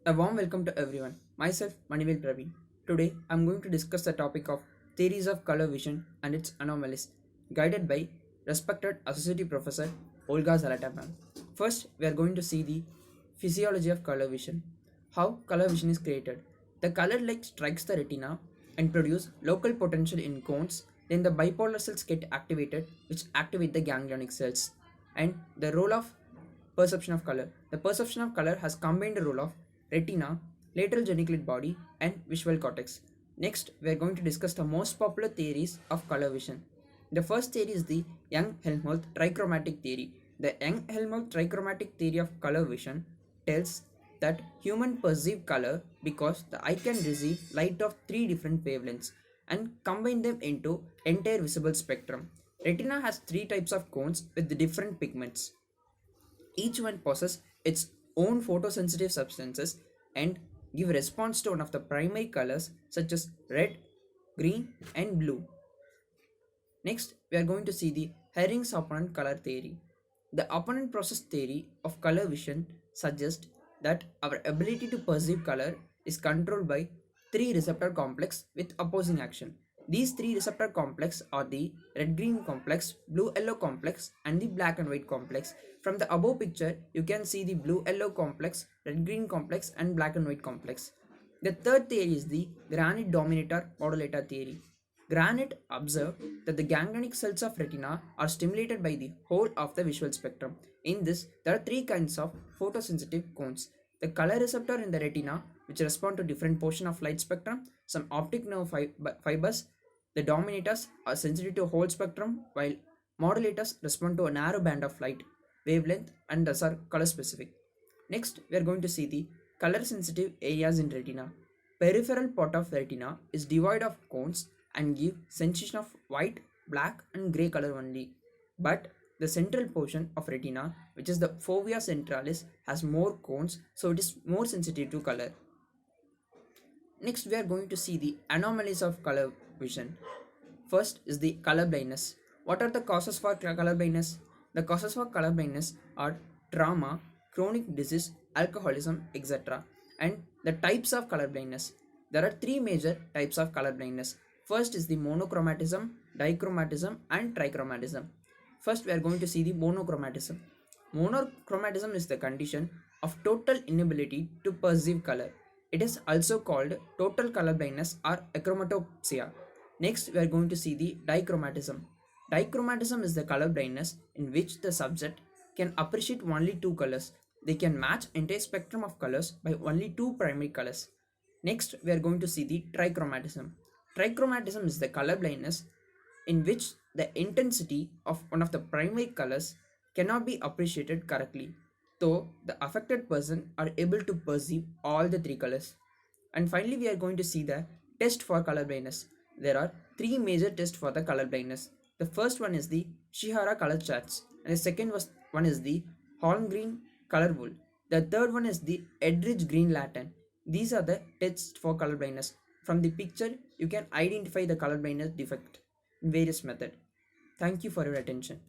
A warm welcome to everyone. Myself, Manivel Praveen. Today, I'm going to discuss the topic of theories of color vision and its anomalies, guided by respected Associate Professor Olga Zalata ma'am. First, we are going to see the physiology of color vision. How color vision is created. The color light strikes the retina and produce local potential in cones. Then the bipolar cells get activated, which activate the ganglionic cells. And the role of perception of color. The perception of color has combined role of retina, lateral geniculate body, and visual cortex. Next, we are going to discuss the most popular theories of color vision. The first theory is the Young-Helmholtz trichromatic theory. The Young-Helmholtz trichromatic theory of color vision tells that human perceive color because the eye can receive light of three different wavelengths and combine them into entire visible spectrum. Retina has three types of cones with different pigments. Each one possesses its own photosensitive substances and give response to one of the primary colors such as red, green and blue. Next, we are going to see the Herring's opponent color theory. The opponent process theory of color vision suggests that our ability to perceive color is controlled by three receptor complex with opposing action. These three receptor complex are the red-green complex, blue-yellow complex and the black and white complex. From the above picture, you can see the blue-yellow complex, red-green complex and black and white complex. The third theory is the granite dominator modulator theory. Granite observed that the ganglionic cells of retina are stimulated by the whole of the visual spectrum. In this, there are three kinds of photosensitive cones. The color receptor in the retina, which respond to different portion of light spectrum, some optic nerve fibers. The dominators are sensitive to whole spectrum, while modulators respond to a narrow band of light wavelength and thus are color specific. Next, we are going to see the color sensitive areas in retina. Peripheral part of retina is devoid of cones and give sensation of white, black and grey color only. But the central portion of retina, which is the fovea centralis, has more cones, so it is more sensitive to color. Next, we are going to see the anomalies of color vision. First is the color blindness. What are the causes for color blindness? The causes for color blindness are trauma, chronic disease, alcoholism, etc. And the types of color blindness. There are three major types of color blindness. First is the monochromatism, dichromatism, and trichromatism. First, we are going to see the monochromatism. Monochromatism is the condition of total inability to perceive color. It is also called total color blindness or achromatopsia. Next, we are going to see the dichromatism. Dichromatism is the color blindness in which the subject can appreciate only two colors. They can match entire spectrum of colors by only two primary colors. Next, we are going to see the trichromatism. Trichromatism is the color blindness in which the intensity of one of the primary colors cannot be appreciated correctly, though the affected person are able to perceive all the three colors. And finally, we are going to see the test for color blindness. There are three major tests for the color blindness. The first one is the Shihara color charts, and the second one is the Holmgreen color wool. The third one is the Edridge green lantern. These are the tests for color blindness. From the picture, you can identify the color blindness defect in various methods. Thank you for your attention.